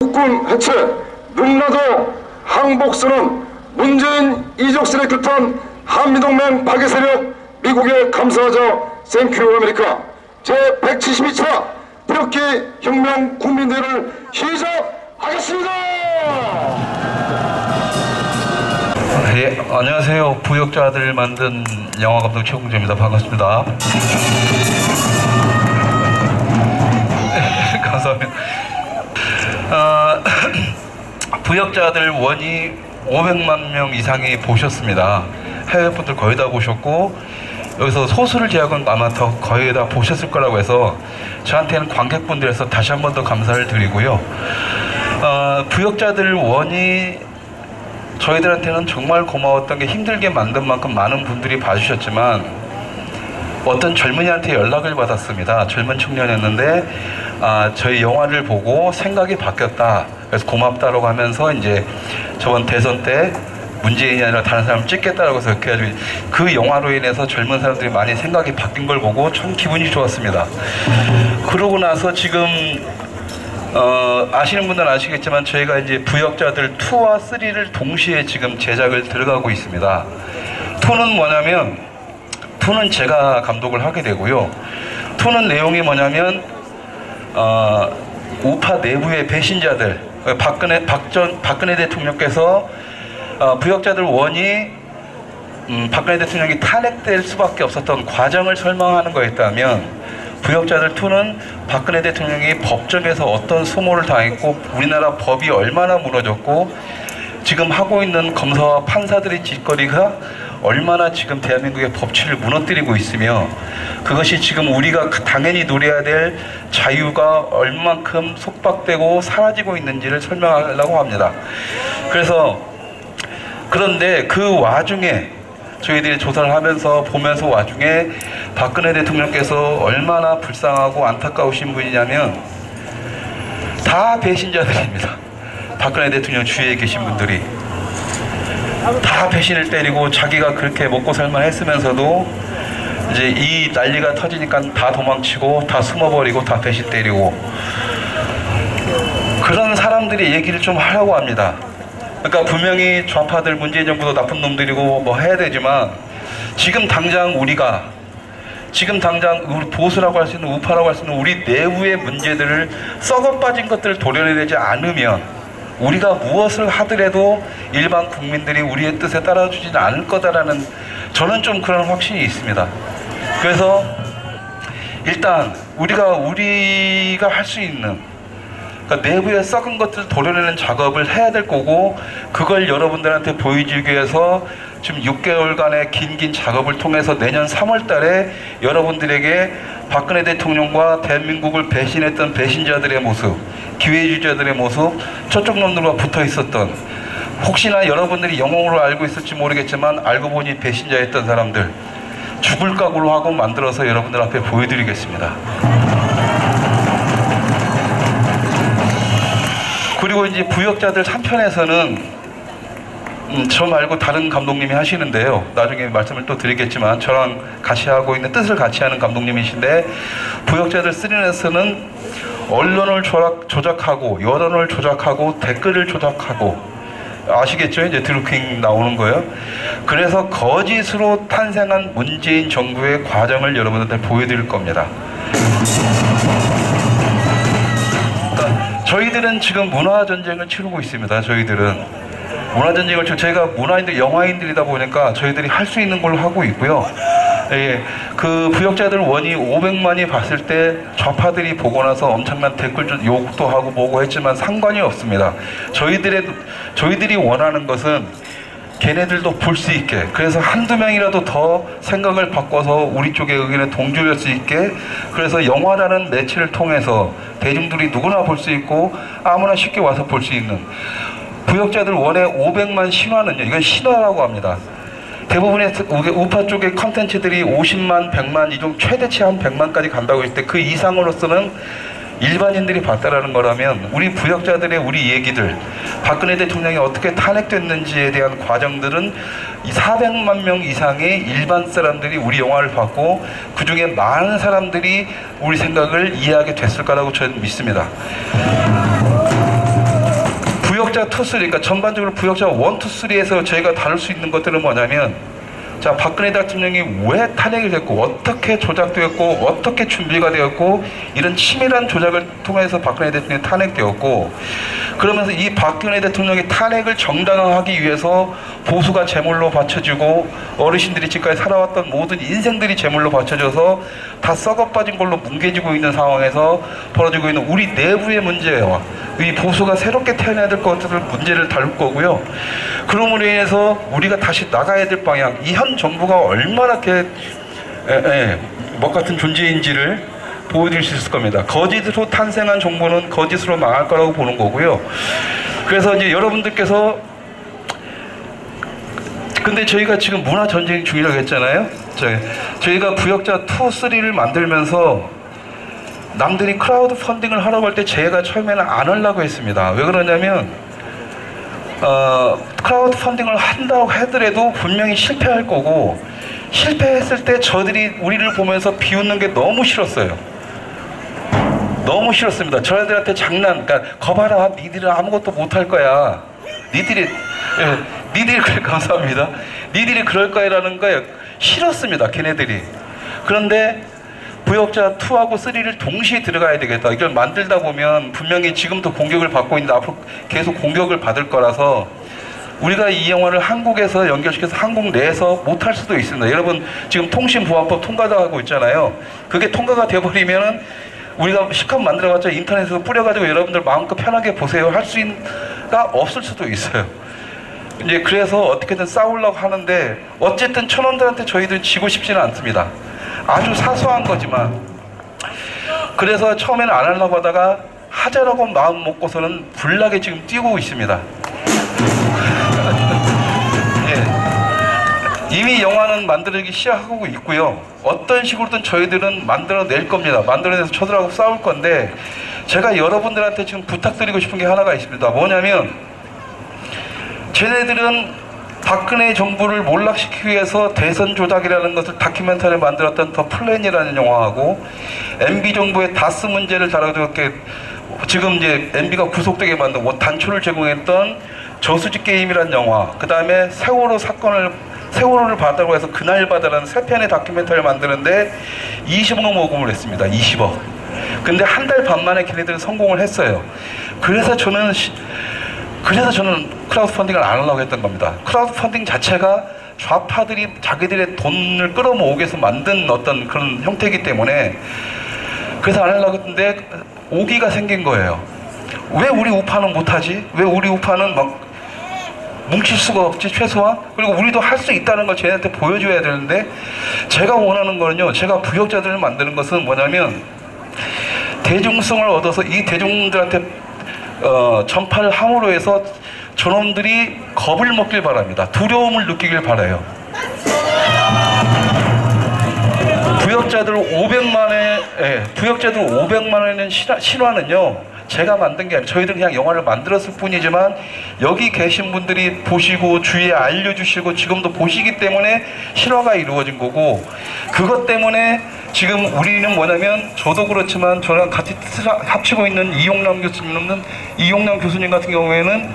국군 해체, 능라도 항복선언, 문재인 이적설에 규탄 한미동맹 파괴 세력 미국에 감사하자 생큐 아메리카 제172차 태극기 혁명 국민대회를 시작하겠습니다. 예, 안녕하세요. 부역자들 만든 영화감독 최공재입니다. 반갑습니다. 감사합니다. 부역자들 원이 500만 명 이상이 보셨습니다. 해외분들 거의 다 보셨고, 여기서 소수를 제외하고는 아마 더 거의 다 보셨을 거라고 해서 저한테는 관객분들에서 다시 한 번 더 감사를 드리고요. 부역자들 원이 저희들한테는 정말 고마웠던 게, 힘들게 만든 만큼 많은 분들이 봐주셨지만 어떤 젊은이한테 연락을 받았습니다. 젊은 청년이었는데 저희 영화를 보고 생각이 바뀌었다, 그래서 고맙다라고 하면서 이제 저번 대선 때 문재인이 아니라 다른 사람 찍겠다라고 해서 이렇게 해가지고 그 영화로 인해서 젊은 사람들이 많이 생각이 바뀐 걸 보고 참 기분이 좋았습니다. 그러고 나서 지금 아시는 분들은 아시겠지만 저희가 이제 부역자들 2와 3를 동시에 지금 제작을 들어가고 있습니다. 2는 뭐냐면, 2는 제가 감독을 하게 되고요. 2는 내용이 뭐냐면 우파 내부의 배신자들, 박근혜 대통령께서 부역자들 1이 박근혜 대통령이 탄핵될 수밖에 없었던 과정을 설명하는 거였다면, 부역자들 2는 박근혜 대통령이 법정에서 어떤 소모를 당했고 우리나라 법이 얼마나 무너졌고 지금 하고 있는 검사와 판사들의 짓거리가 얼마나 지금 대한민국의 법치를 무너뜨리고 있으며, 그것이 지금 우리가 당연히 누려야 될 자유가 얼만큼 속박되고 사라지고 있는지를 설명하려고 합니다. 그런데 그 와중에 저희들이 조사를 하면서 보면서 와중에 박근혜 대통령께서 얼마나 불쌍하고 안타까우신 분이냐면, 다 배신자들입니다. 박근혜 대통령 주위에 계신 분들이 다 배신을 때리고 자기가 그렇게 먹고 살만 했으면서도 이제 이 난리가 터지니까 다 도망치고 다 숨어버리고 다 배신 때리고, 그런 사람들이 얘기를 좀 하려고 합니다. 그러니까 분명히 좌파들, 문재인 정부도 나쁜 놈들이고 뭐 해야 되지만, 지금 당장 우리 보수라고 할 수 있는, 우파라고 할 수 있는 우리 내부의 문제들을, 썩어 빠진 것들을 도려내지 않으면 우리가 무엇을 하더라도 일반 국민들이 우리의 뜻에 따라주지는 않을 거다라는, 저는 좀 그런 확신이 있습니다. 그래서 일단 우리가 할 수 있는, 그러니까 내부의 썩은 것들을 도려내는 작업을 해야 될 거고, 그걸 여러분들한테 보여주기 위해서 지금 6개월간의 긴 작업을 통해서 내년 3월 달에 여러분들에게 박근혜 대통령과 대한민국을 배신했던 배신자들의 모습, 기회주의자들의 모습, 저쪽 놈들과 붙어 있었던, 혹시나 여러분들이 영웅으로 알고 있을지 모르겠지만 알고 보니 배신자였던 사람들, 죽을 각오로 하고 만들어서 여러분들 앞에 보여드리겠습니다. 그리고 이제 부역자들 3편에서는 저 말고 다른 감독님이 하시는데요. 나중에 말씀을 또 드리겠지만 저랑 같이 하고 있는, 뜻을 같이 하는 감독님이신데, 부역자들 3에서는 언론을 조작하고 여론을 조작하고 댓글을 조작하고, 아시겠죠? 이제 드루킹 나오는 거예요. 그래서 거짓으로 탄생한 문재인 정부의 과정을 여러분들한테 보여드릴 겁니다. 저희들은 지금 문화전쟁을 치르고 있습니다. 저희들은 문화전쟁을, 저희가 문화인들, 영화인들이다 보니까 저희들이 할 수 있는 걸로 하고 있고요. 예, 그 부역자들 1이 500만이 봤을 때 좌파들이 보고 나서 엄청난 댓글 욕도 하고 뭐고 했지만 상관이 없습니다. 저희들이 원하는 것은 걔네들도 볼 수 있게, 그래서 한두 명이라도 더 생각을 바꿔서 우리 쪽의 의견에 동조할 수 있게, 그래서 영화라는 매체를 통해서 대중들이 누구나 볼 수 있고 아무나 쉽게 와서 볼 수 있는, 부역자들 1의 500만 신화는요, 이건 신화라고 합니다. 대부분의 우파 쪽의 컨텐츠들이 50만, 100만, 이 정도 최대치 한 100만까지 간다고 했을 때 그 이상으로서는 일반인들이 봤다라는 거라면, 우리 부역자들의 우리 얘기들, 박근혜 대통령이 어떻게 탄핵됐는지에 대한 과정들은 400만 명 이상의 일반 사람들이 우리 영화를 봤고, 그 중에 많은 사람들이 우리 생각을 이해하게 됐을 거라고 저는 믿습니다. 부역자 2, 3, 그러니까 전반적으로 부역자 1, 2, 3에서 저희가 다룰 수 있는 것들은 뭐냐면, 자, 박근혜 대통령이 왜 탄핵이 됐고, 어떻게 조작되었고, 어떻게 준비가 되었고, 이런 치밀한 조작을 통해서 박근혜 대통령이 탄핵되었고, 그러면서 이 박근혜 대통령의 탄핵을 정당화하기 위해서 보수가 제물로 바쳐지고, 어르신들이 지금까지 살아왔던 모든 인생들이 제물로 바쳐져서 다 썩어빠진 걸로 뭉개지고 있는 상황에서 벌어지고 있는 우리 내부의 문제와 이 보수가 새롭게 태어나야 될 것들 문제를 다룰 거고요. 그럼으로 인해서 우리가 다시 나가야 될 방향, 이 현 정부가 얼마나 먹 같은 존재인지를 보여드릴 수 있을 겁니다. 거짓으로 탄생한 정부는 거짓으로 망할 거라고 보는 거고요. 그래서 이제 여러분들께서, 근데 저희가 지금 문화 전쟁 중이라고 했잖아요. 저희가 부역자 2, 3를 만들면서 남들이 크라우드 펀딩을 하라고 할 때 제가 처음에는 안 하려고 했습니다. 왜 그러냐면 크라우드 펀딩을 한다고 하더라도 분명히 실패할 거고, 실패했을 때 저들이 우리를 보면서 비웃는 게 너무 싫었어요. 너무 싫었습니다. 저희들한테 그러니까 거봐라, 니들은 아무것도 못할 거야, 니들이 감사합니다. 니들이 그럴 거야라는 거에 싫었습니다, 걔네들이. 그런데 부역자 2하고 3를 동시에 들어가야 되겠다. 이걸 만들다 보면 분명히 지금도 공격을 받고 있는데 앞으로 계속 공격을 받을 거라서 우리가 이 영화를 한국에서 연결시켜서 한국 내에서 못할 수도 있습니다. 여러분 지금 통신보안법 통과도 하고 있잖아요. 그게 통과가 돼버리면은 우리가 실컷 만들어봤자 인터넷에서 뿌려가지고 여러분들 마음껏 편하게 보세요 할 수가 없을 수도 있어요. 이제 그래서 어떻게든 싸우려고 하는데 어쨌든 천원들한테 저희들은 지고 싶지는 않습니다. 아주 사소한 거지만. 그래서 처음에는 안 하려고 하다가 하자라고 마음 먹고서는 불나게 지금 뛰고 있습니다. 예. 이미 영화는 만들기 시작하고 있고요. 어떤 식으로든 저희들은 만들어낼 겁니다. 만들어내서 저들하고 싸울 건데, 제가 여러분들한테 지금 부탁드리고 싶은 게 하나가 있습니다. 뭐냐면, 쟤네들은 박근혜 정부를 몰락시키기 위해서 대선 조작이라는 것을 다큐멘터리를 만들었던 더 플랜이라는 영화하고, MB 정부의 다스 문제를 다뤄서 지금 이제 MB가 구속되게 만든 단초를 제공했던 저수지 게임이라는 영화, 그 다음에 세월호를 바다로 해서 그날 바다라는 세 편의 다큐멘터리를 만드는데 20억 모금을 했습니다. 20억. 근데 한 달 반 만에 걔네들은 성공을 했어요. 그래서 저는 크라우드 펀딩을 안 하려고 했던 겁니다. 크라우드 펀딩 자체가 좌파들이 자기들의 돈을 끌어모으기 위해서 만든 어떤 그런 형태이기 때문에, 그래서 안 하려고 했는데 오기가 생긴 거예요. 왜 우리 우파는 못하지? 왜 우리 우파는 막 뭉칠 수가 없지, 최소한? 그리고 우리도 할 수 있다는 걸 쟤네한테 보여줘야 되는데, 제가 원하는 거는요, 제가 부역자들을 만드는 것은 뭐냐면, 대중성을 얻어서 이 대중들한테 전파를 함으로 해서 저놈들이 겁을 먹길 바랍니다. 두려움을 느끼길 바라요. 부역자들 500만 원의 실화는요, 제가 만든 게 아니라 저희들은 그냥 영화를 만들었을 뿐이지만, 여기 계신 분들이 보시고 주위에 알려주시고 지금도 보시기 때문에 실화가 이루어진 거고, 그것 때문에 지금 우리는 뭐냐면, 저도 그렇지만 저랑 같이 합치고 있는 이용남 교수님 같은 경우에는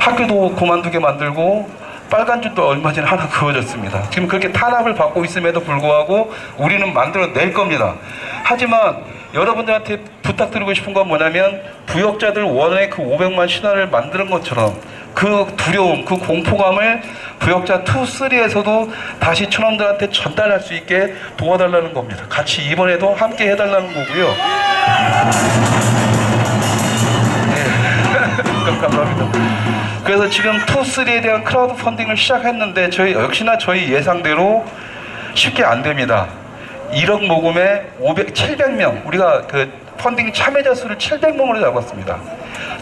학교도 그만두게 만들고 빨간줄도 얼마 전에 하나 그어졌습니다. 지금 그렇게 탄압을 받고 있음에도 불구하고 우리는 만들어낼 겁니다. 하지만 여러분들한테 부탁드리고 싶은 건 뭐냐면, 부역자들 원의 그 500만 신화를 만드는 것처럼 그 두려움, 그 공포감을 부역자 2, 3에서도 다시 천원들한테 전달할 수 있게 도와달라는 겁니다. 같이 이번에도 함께 해달라는 거고요. 네. 감사합니다. 그래서 지금 2, 3에 대한 크라우드 펀딩을 시작했는데, 역시나 저희 예상대로 쉽게 안 됩니다. 1억 모금에 700명, 우리가 그 펀딩 참여자 수를 700명으로 잡았습니다.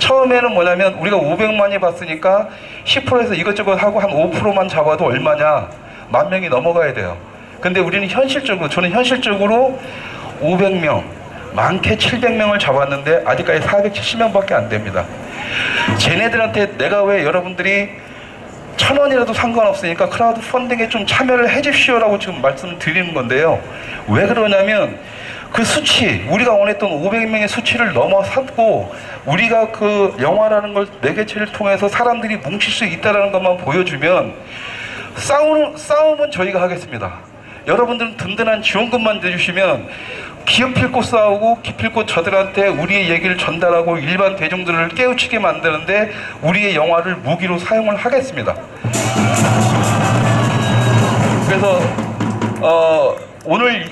처음에는 뭐냐면, 우리가 500만이 봤으니까 10%에서 이것저것 하고 한 5%만 잡아도 얼마냐, 10,000명이 넘어가야 돼요. 근데 우리는 저는 현실적으로 500명, 많게 700명을 잡았는데 아직까지 470명밖에 안 됩니다. 쟤네들한테 내가 왜 여러분들이 1,000원이라도 상관없으니까 크라우드 펀딩에 좀 참여를 해 주십시오라고 지금 말씀을 드리는 건데요. 왜 그러냐면, 그 수치, 우리가 원했던 500명의 수치를 넘어섰고 우리가 그 영화라는 걸 매개체를 통해서 사람들이 뭉칠 수 있다는 것만 보여주면 싸움은 저희가 하겠습니다. 여러분들은 든든한 지원금만 내주시면 기필코 싸우고 기필코 저들한테 우리의 얘기를 전달하고 일반 대중들을 깨우치게 만드는데 우리의 영화를 무기로 사용을 하겠습니다. 그래서 오늘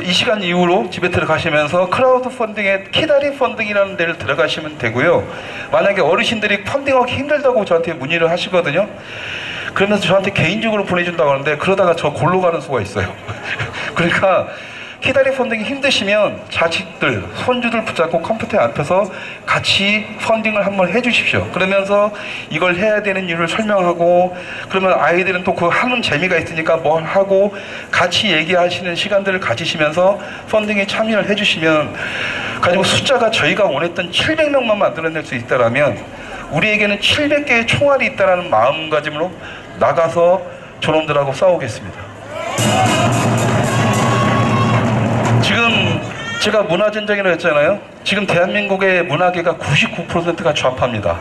이 시간 이후로 집에 들어가시면서 크라우드 펀딩에 키다리 펀딩이라는 데를 들어가시면 되고요. 만약에 어르신들이 펀딩하기 힘들다고 저한테 문의를 하시거든요. 그러면서 저한테 개인적으로 보내준다고 하는데 그러다가 저 골로 가는 수가 있어요. 그러니까 키다리 펀딩이 힘드시면 자식들, 손주들 붙잡고 컴퓨터에 앉혀서 같이 펀딩을 한번 해주십시오. 그러면서 이걸 해야 되는 이유를 설명하고 그러면 아이들은 또 그 하는 재미가 있으니까 뭘 하고 같이 얘기하시는 시간들을 가지시면서 펀딩에 참여를 해주시면 가지고 숫자가 저희가 원했던 700명만 만들어낼 수 있다면 우리에게는 700개의 총알이 있다는 마음가짐으로 나가서 저놈들하고 싸우겠습니다. 지금 제가 문화전쟁이라고 했잖아요. 지금 대한민국의 문화계가 99%가 좌파입니다.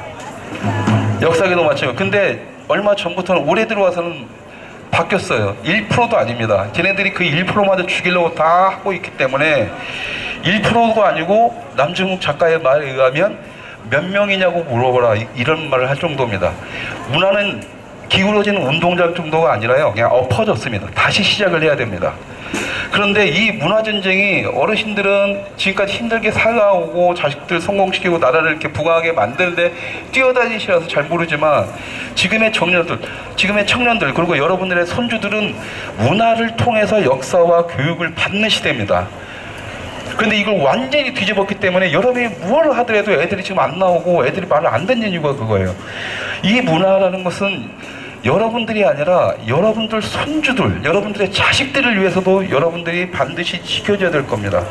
역사계도 마찬가지고. 근데 얼마 전부터는 올해 들어와서는 바뀌었어요. 1%도 아닙니다. 걔네들이 그 1%마저 죽이려고 다 하고 있기 때문에 1%도 아니고 남중국 작가의 말에 의하면 몇 명이냐고 물어보라 이런 말을 할 정도입니다. 문화는 기울어지는 운동장 정도가 아니라요. 그냥 엎어졌습니다. 다시 시작을 해야 됩니다. 그런데 이 문화전쟁이 어르신들은 지금까지 힘들게 살아오고 자식들 성공시키고 나라를 이렇게 부강하게 만드는데 뛰어다니시라서 잘 모르지만 지금의 청년들 그리고 여러분들의 손주들은 문화를 통해서 역사와 교육을 받는 시대입니다. 근데 이걸 완전히 뒤집었기 때문에 여러분이 뭘 하더라도 애들이 지금 안 나오고 애들이 말을 안 듣는 이유가 그거예요. 이 문화라는 것은 여러분들이 아니라 여러분들 손주들, 여러분들의 자식들을 위해서도 여러분들이 반드시 지켜줘야 될 겁니다.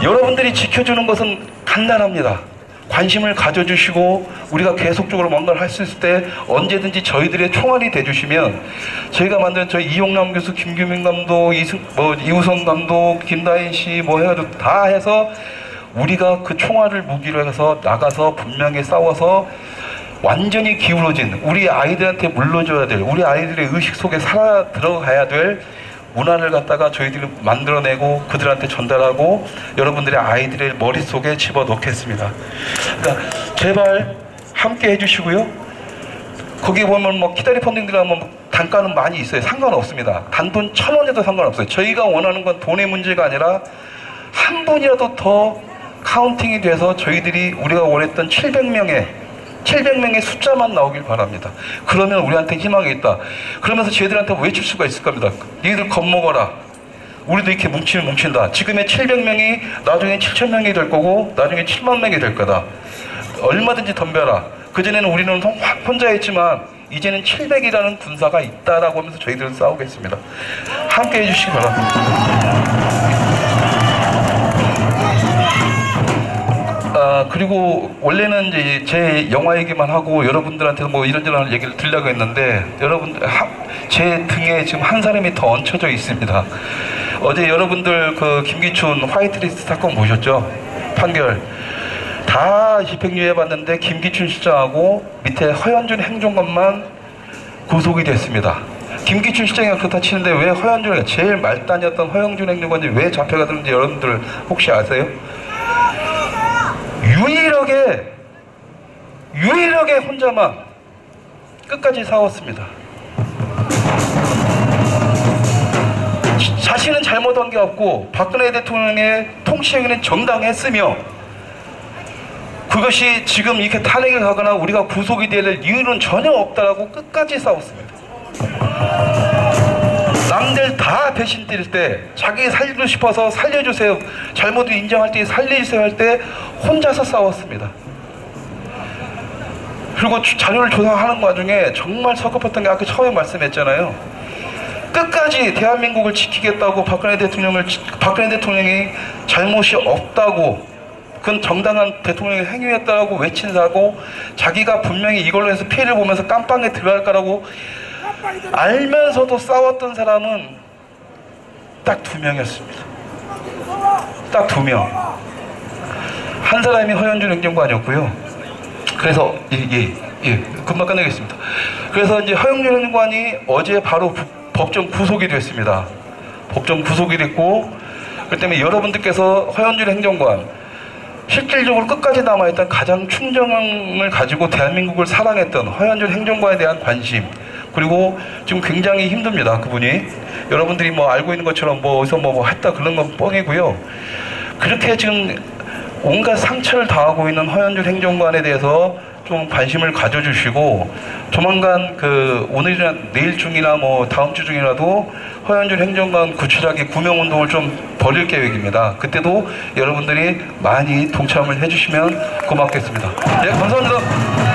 여러분들이 지켜주는 것은 간단합니다. 관심을 가져주시고 우리가 계속적으로 뭔가를 할 수 있을 때 언제든지 저희들의 총알이 돼주시면 저희가 만든 저희 이용남 교수, 김규민 감독, 이우성 감독, 김다인 씨 뭐 해가지고 다 해서 우리가 그 총알을 무기로 해서 나가서 분명히 싸워서 완전히 기울어진 우리 아이들한테 물려줘야 될 우리 아이들의 의식 속에 살아 들어가야 될 문화를 갖다가 저희들이 만들어내고 그들한테 전달하고 여러분들의 아이들의 머릿속에 집어넣겠습니다. 그러니까 제발 함께 해주시고요. 거기 보면 뭐 키다리 펀딩들 하면 단가는 많이 있어요. 상관없습니다. 단돈 1,000원에도 상관없어요. 저희가 원하는 건 돈의 문제가 아니라 한 분이라도 더 카운팅이 돼서 저희들이 우리가 원했던 700명의 숫자만 나오길 바랍니다. 그러면 우리한테 희망이 있다. 그러면서 쟤들한테 외칠 수가 있을 겁니다. 니들 겁먹어라. 우리도 이렇게 뭉치면 뭉친다. 지금의 700명이 나중에 7,000명이 될 거고 나중에 7만 명이 될 거다. 얼마든지 덤벼라. 그전에는 우리는 혼자 했지만 이제는 700이라는 군사가 있다라고 하면서 저희들은 싸우겠습니다. 함께 해주시기 바랍니다. 그리고 원래는 이제 제 영화 얘기만 하고 여러분들한테 뭐 이런저런 얘기를 드리려고 했는데 여러분들 제 등에 지금 한 사람이 더 얹혀져 있습니다. 어제 여러분들 그 김기춘 화이트리스트 사건 보셨죠? 판결 다 집행유예 받는데 김기춘 시장하고 밑에 허현준 행정관만 구속이 됐습니다. 김기춘 시장이 그렇다 치는데 왜 허현준 제일 말단이었던 허영준 행정관이 왜 잡혀가는지 여러분들 혹시 아세요? 유일하게 혼자만 끝까지 싸웠습니다. 자신은 잘못한 게 없고 박근혜 대통령의 통치행위는 정당했으며 그것이 지금 이렇게 탄핵을 하거나 우리가 구속이 될 이유는 전혀 없다라고 끝까지 싸웠습니다. 남들 다 배신 때릴 때 자기 살리고 싶어서 살려주세요, 잘못을 인정할 때 살려주세요 할 때 혼자서 싸웠습니다. 그리고 자료를 조사하는 와중에 정말 서글펐던 게 아까 처음에 말씀했잖아요. 끝까지 대한민국을 지키겠다고 박근혜 대통령이 잘못이 없다고 그건 정당한 대통령의 행위였다고 외친 사고 자기가 분명히 이걸로 해서 피해를 보면서 깜빵에 들어갈 거라고 알면서도 싸웠던 사람은 딱 2명이었습니다. 딱 2명. 한 사람이 허현준 행정관이었고요. 그래서 금방 끝내겠습니다. 그래서 이제 허영준 행정관이 어제 바로 법정 구속이 됐습니다. 법정 구속이 됐고, 그렇기 때문에 여러분들께서 허현준 행정관 실질적으로 끝까지 남아있던 가장 충정을 가지고 대한민국을 사랑했던 허현준 행정관에 대한 관심, 그리고 지금 굉장히 힘듭니다. 그분이 여러분들이 뭐 알고 있는 것처럼 뭐 어디서 뭐 했다 그런 건 뻥이고요. 그렇게 지금 온갖 상처를 당하고 있는 허현준 행정관에 대해서 좀 관심을 가져주시고, 조만간 오늘이나 내일 중이나 뭐 다음 주 중이라도 허현준 행정관 구출하기 구명운동을 좀 벌일 계획입니다. 그때도 여러분들이 많이 동참을 해주시면 고맙겠습니다. 네, 감사합니다.